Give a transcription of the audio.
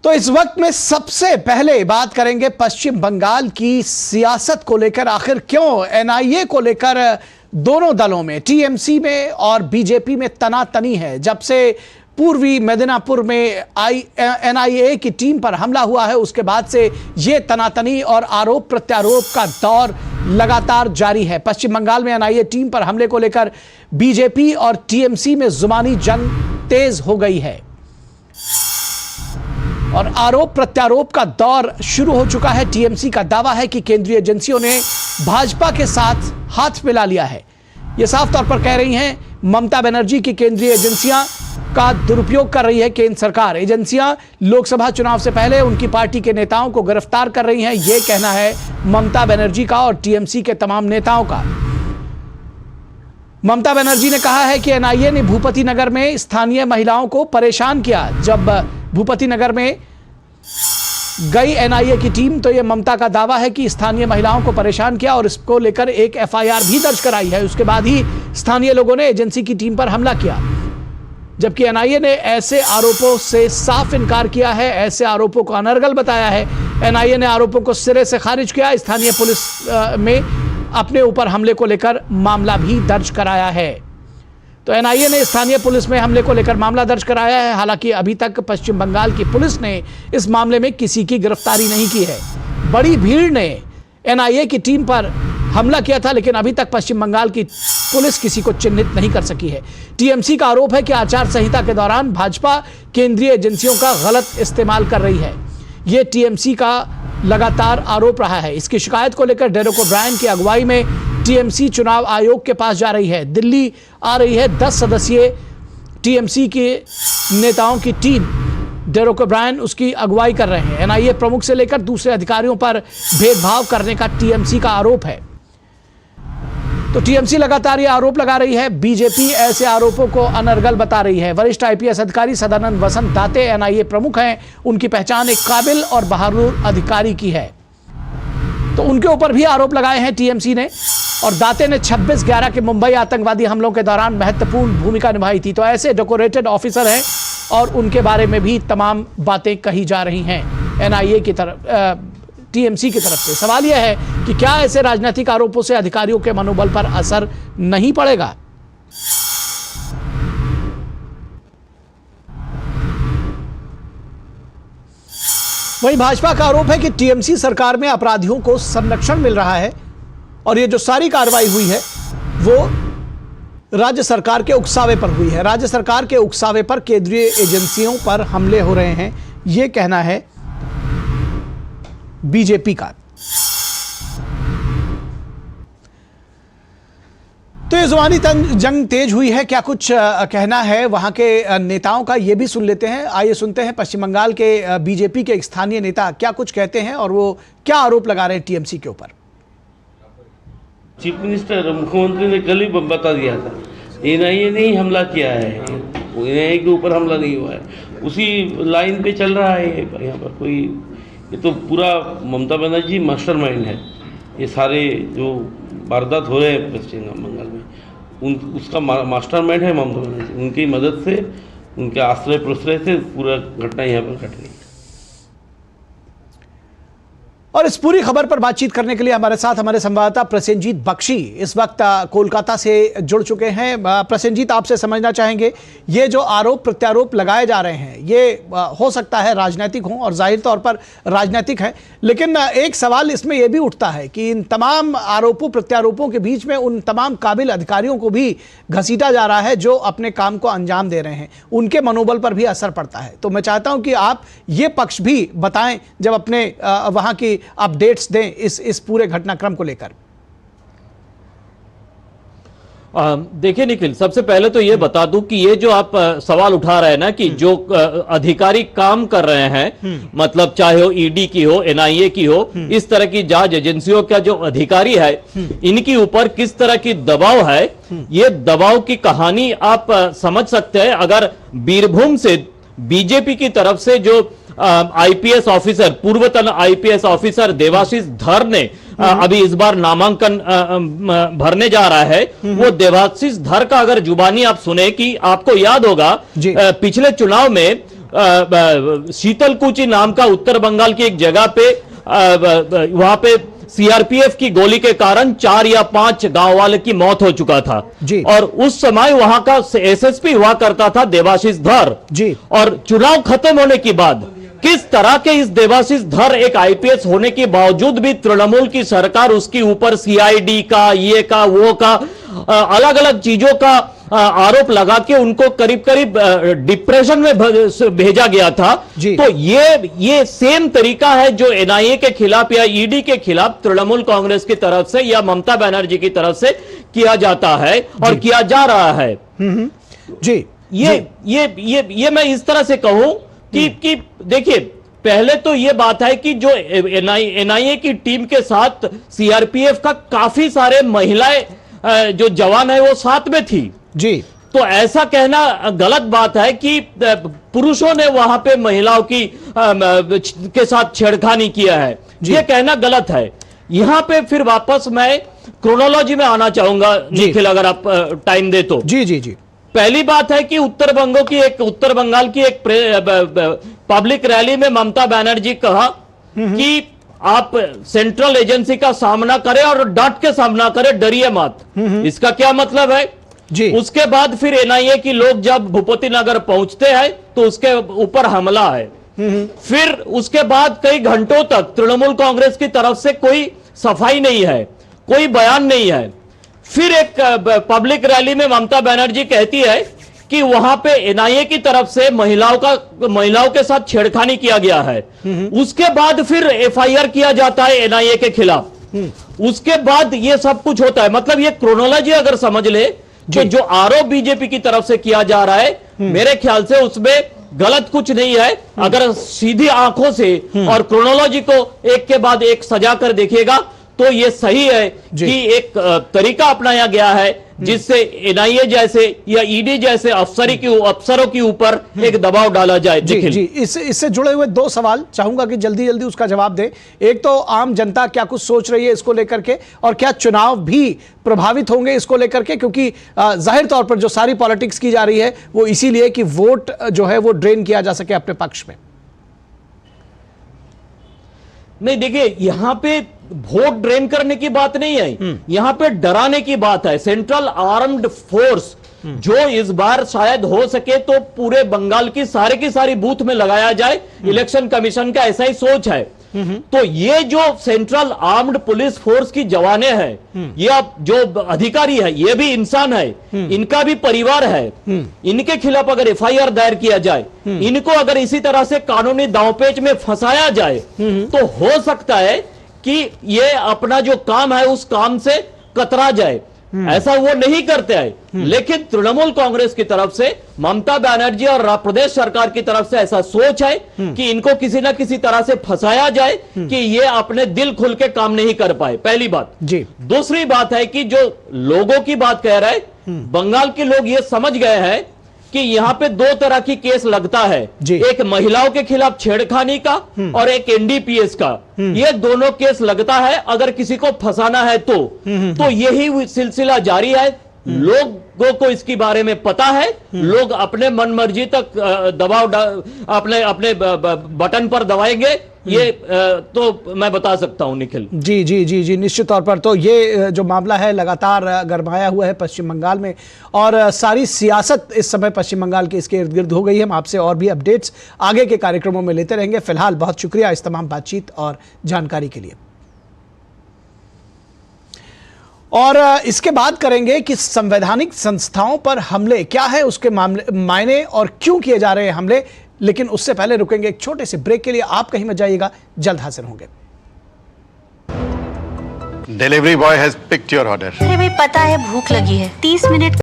तो इस वक्त में सबसे पहले बात करेंगे पश्चिम बंगाल की सियासत को लेकर। आखिर क्यों एनआईए को लेकर दोनों दलों में, टीएमसी में और बीजेपी में तनातनी है। जब से पूर्वी मेदिनीपुर में एनआईए की टीम पर हमला हुआ है, उसके बाद से ये तनातनी और आरोप प्रत्यारोप का दौर लगातार जारी है। पश्चिम बंगाल में एनआईए टीम पर हमले को लेकर बीजेपी और टीएमसी में जुबानी जंग तेज हो गई है और आरोप प्रत्यारोप का दौर शुरू हो चुका है। टीएमसी का दावा है कि केंद्रीय एजेंसियों ने भाजपा के साथ हाथ मिला लिया है। यह साफ तौर पर कह रही हैं ममता बनर्जी की केंद्रीय एजेंसियां का दुरुपयोग कर रही है केंद्र सरकार। एजेंसियां लोकसभा चुनाव से पहले उनकी पार्टी के नेताओं को गिरफ्तार कर रही हैं। यह कहना है ममता बनर्जी का और टीएमसी के तमाम नेताओं का। ममता बनर्जी ने कहा है कि एनआईए ने भूपति नगर में स्थानीय महिलाओं को परेशान किया। जब भूपति नगर में गई एनआईए की टीम तो यह ममता का दावा है कि स्थानीय महिलाओं को परेशान किया और इसको लेकर एक एफआईआर भी दर्ज कराई है। उसके बाद ही स्थानीय लोगों ने एजेंसी की टीम पर हमला किया, जबकि एनआईए ने ऐसे आरोपों से साफ इनकार किया है, ऐसे आरोपों को अनर्गल बताया है। एनआईए ने आरोपों को सिरे से खारिज किया। स्थानीय पुलिस में अपने ऊपर हमले को लेकर मामला भी दर्ज कराया है। तो एनआईए ने स्थानीय पुलिस में हमले को लेकर मामला दर्ज कराया है। हालांकि अभी तक पश्चिम बंगाल की पुलिस ने इस मामले में किसी की गिरफ्तारी नहीं की है। बड़ी भीड़ ने एनआईए की टीम पर हमला किया था, लेकिन अभी तक पश्चिम बंगाल की पुलिस किसी को चिन्हित नहीं कर सकी है। टीएमसी का आरोप है कि आचार संहिता के दौरान भाजपा केंद्रीय एजेंसियों का गलत इस्तेमाल कर रही है। यह टीएमसी का लगातार आरोप रहा है। इसकी शिकायत को लेकर डेरेक ओब्रायन की अगुवाई में टीएमसी चुनाव आयोग के पास जा रही है। दिल्ली आ रही है 10 सदस्यीय टीएमसी के नेताओं की टीम। डेरेक ओब्रायन उसकी अगुवाई कर रहे हैं। एनआईए प्रमुख से लेकर दूसरे अधिकारियों पर भेदभाव करने का टीएमसी का आरोप है। तो टीएमसी लगातार यह आरोप लगा रही है। बीजेपी ऐसे आरोपों को अनर्गल बता रही है। वरिष्ठ आईपीएस अधिकारी सदानंद वसंत दाते एनआईए प्रमुख हैं। उनकी पहचान एक काबिल और बहादुर अधिकारी की है, तो उनके ऊपर भी आरोप लगाए हैं टीएमसी ने। और दाते ने 26/11 के मुंबई आतंकवादी हमलों के दौरान महत्वपूर्ण भूमिका निभाई थी। तो ऐसे डेकोरेटेड ऑफिसर हैं और उनके बारे में भी तमाम बातें कही जा रही हैं एनआईए की तरफ, टीएमसी की तरफ से। सवाल यह है कि क्या ऐसे राजनीतिक आरोपों से अधिकारियों के मनोबल पर असर नहीं पड़ेगा? वहीं भाजपा का आरोप है कि टीएमसी सरकार में अपराधियों को संरक्षण मिल रहा है और ये जो सारी कार्रवाई हुई है वो राज्य सरकार के उकसावे पर हुई है। राज्य सरकार के उकसावे पर केंद्रीय एजेंसियों पर हमले हो रहे हैं, ये कहना है बीजेपी का। तो ये जुबानी जंग तेज हुई है। क्या कुछ कहना है वहां के नेताओं का, ये भी सुन लेते हैं। आइए सुनते हैं पश्चिम बंगाल के बीजेपी के एक स्थानीय नेता क्या कुछ कहते हैं और वो क्या आरोप लगा रहे हैं टीएमसी के ऊपर। चीफ मिनिस्टर मुख्यमंत्री ने कल ही बता दिया था एनआईए ने ही हमला किया है, एनआईए के ऊपर हमला नहीं हुआ है। उसी लाइन पे चल रहा है यहाँ पर कोई, ये तो पूरा ममता बनर्जी मास्टरमाइंड है। ये सारे जो वारदात हो रहे हैं पश्चिम बंगाल में उसका मास्टरमाइंड है ममता बनर्जी। उनकी मदद से, उनके आश्रय प्रश्रय से पूरा घटना यहाँ पर घट रही है। और इस पूरी खबर पर बातचीत करने के लिए हमारे साथ हमारे संवाददाता प्रसेनजीत बख्शी इस वक्त कोलकाता से जुड़ चुके हैं। प्रसेनजीत, आपसे समझना चाहेंगे ये जो आरोप प्रत्यारोप लगाए जा रहे हैं ये हो सकता है राजनीतिक हों और जाहिर तौर पर राजनीतिक है, लेकिन एक सवाल इसमें यह भी उठता है कि इन तमाम आरोपों प्रत्यारोपों के बीच में उन तमाम काबिल अधिकारियों को भी घसीटा जा रहा है जो अपने काम को अंजाम दे रहे हैं, उनके मनोबल पर भी असर पड़ता है। तो मैं चाहता हूं कि आप ये पक्ष भी बताएं जब अपने वहां की अपडेट्स दें इस पूरे घटनाक्रम को लेकर। देखिए निखिल, सबसे पहले तो ये बता दूं कि ये जो आप सवाल उठा रहे हैं ना कि जो अधिकारी काम कर रहे हैं, मतलब चाहे हो ईडी की हो, एनआईए की हो, इस तरह की जांच एजेंसियों का जो अधिकारी है इनके ऊपर किस तरह की दबाव है, ये दबाव की कहानी आप समझ सकते हैं अगर बीरभूम से बीजेपी की तरफ से जो आईपीएस ऑफिसर, पूर्वतन आईपीएस ऑफिसर देवाशीष धर ने अभी इस बार नामांकन भरने जा रहा है, वो देवाशीष धर का अगर जुबानी आप सुने कि आपको याद होगा पिछले चुनाव में शीतलकुची नाम का उत्तर बंगाल की एक जगह पे वहां पे सीआरपीएफ की गोली के कारण 4 या 5 गांव वाले की मौत हो चुका था जी। और उस समय वहां का एसएसपी हुआ करता था देवाशीष धर जी। और चुनाव खत्म होने के बाद किस तरह के इस देवाशीष धर एक आईपीएस होने के बावजूद भी तृणमूल की सरकार उसके ऊपर सीआईडी का ये का वो का अलग अलग चीजों का आरोप लगा के उनको करीब करीब डिप्रेशन में भेजा गया था। तो ये सेम तरीका है जो एनआईए के खिलाफ या ईडी के खिलाफ तृणमूल कांग्रेस की तरफ से या ममता बनर्जी की तरफ से किया जाता है और किया जा रहा है। जी ये मैं इस तरह से कहूं कि देखिए, पहले तो ये बात है कि जो एनआईए की टीम के साथ सीआरपीएफ का काफी सारे महिलाएं जो जवान है वो साथ में थी जी। तो ऐसा कहना गलत बात है कि पुरुषों ने वहां पे महिलाओं की के साथ छेड़खानी किया है, ये कहना गलत है। यहां पे फिर वापस मैं क्रोनोलॉजी में आना चाहूंगा निखिल, अगर आप टाइम दे तो। जी जी जी। पहली बात है कि उत्तर बंगाल की एक पब्लिक रैली में ममता बनर्जी कहा कि आप सेंट्रल एजेंसी का सामना करें और डट के सामना करें, डरिए मत। इसका क्या मतलब है जी। उसके बाद फिर एनआईए की लोग जब भूपति नगर पहुंचते हैं तो उसके ऊपर हमला है। फिर उसके बाद कई घंटों तक तृणमूल कांग्रेस की तरफ से कोई सफाई नहीं है, कोई बयान नहीं है। फिर एक पब्लिक रैली में ममता बनर्जी कहती है कि वहां पे एनआईए की तरफ से महिलाओं के साथ छेड़खानी किया गया है। उसके बाद फिर एफआईआर किया जाता है एनआईए के खिलाफ। उसके बाद ये सब कुछ होता है। मतलब ये क्रोनोलॉजी अगर समझ ले तो जो आरोप बीजेपी की तरफ से किया जा रहा है, मेरे ख्याल से उसमें गलत कुछ नहीं है। अगर सीधी आंखों से और क्रोनोलॉजी को एक के बाद एक सजा कर देखिएगा तो ये सही है कि एक तरीका अपनाया गया है जिससे एनआईए जैसे या ईडी जैसे अफसरों के ऊपर एक दबाव डाला जाए। जी, इससे जुड़े हुए 2 सवाल चाहूंगा कि जल्दी जल्दी उसका जवाब दें। एक तो आम जनता क्या कुछ सोच रही है इसको लेकर के, और क्या चुनाव भी प्रभावित होंगे इसको लेकर के, क्योंकि जाहिर तौर पर जो सारी पॉलिटिक्स की जा रही है वो इसीलिए कि वोट जो है वो ड्रेन किया जा सके अपने पक्ष में। नहीं, देखिए, यहां पे वोट ड्रेन करने की बात नहीं है, यहां पे डराने की बात है। सेंट्रल आर्म्ड फोर्स जो इस बार शायद हो सके तो पूरे बंगाल की सारी बूथ में लगाया जाए, इलेक्शन कमीशन का ऐसा ही सोच है। तो ये जो सेंट्रल आर्म्ड पुलिस फोर्स की जवानें हैं, ये अब जो अधिकारी है ये भी इंसान है, इनका भी परिवार है। इनके खिलाफ अगर एफआईआर दायर किया जाए, इनको अगर इसी तरह से कानूनी दांवपेच में फंसाया जाए तो हो सकता है कि ये अपना जो काम है उस काम से कतरा जाए। ऐसा वो नहीं करते हैं, लेकिन तृणमूल कांग्रेस की तरफ से, ममता बनर्जी और प्रदेश सरकार की तरफ से ऐसा सोच है कि इनको किसी ना किसी तरह से फंसाया जाए कि ये अपने दिल खुल के काम नहीं कर पाए, पहली बात जी। दूसरी बात है कि जो लोगों की बात कह रहे हैं, बंगाल के लोग ये समझ गए हैं कि यहां पे 2 तरह की केस लगता है, एक महिलाओं के खिलाफ छेड़खानी का और एक एनडीपीएस का। ये दोनों केस लगता है अगर किसी को फंसाना है तो यही सिलसिला जारी है। लोगों को इसके बारे में पता है, लोग अपने मनमर्जी तक दबाव अपने बटन पर दबाएंगे, ये तो मैं बता सकता हूं निखिल। जी जी जी जी, निश्चित तौर पर। तो ये जो मामला है लगातार गरमाया हुआ है पश्चिम बंगाल में, और सारी सियासत इस समय पश्चिम बंगाल के इसके इर्द गिर्द हो गई है। हम आपसे और भी अपडेट्स आगे के कार्यक्रमों में लेते रहेंगे। फिलहाल बहुत शुक्रिया इस तमाम बातचीत और जानकारी के लिए। और इसके बाद करेंगे कि संवैधानिक संस्थाओं पर हमले क्या है, उसके मायने और क्यों किए जा रहे हैं हमले। लेकिन उससे पहले रुकेंगे एक छोटे से ब्रेक के लिए। आप कहीं मत जाइएगा, जल्द हाजिर होंगे। Delivery boy has picked your order. अरे भाई, पता है भूख लगी है, 30 मिनट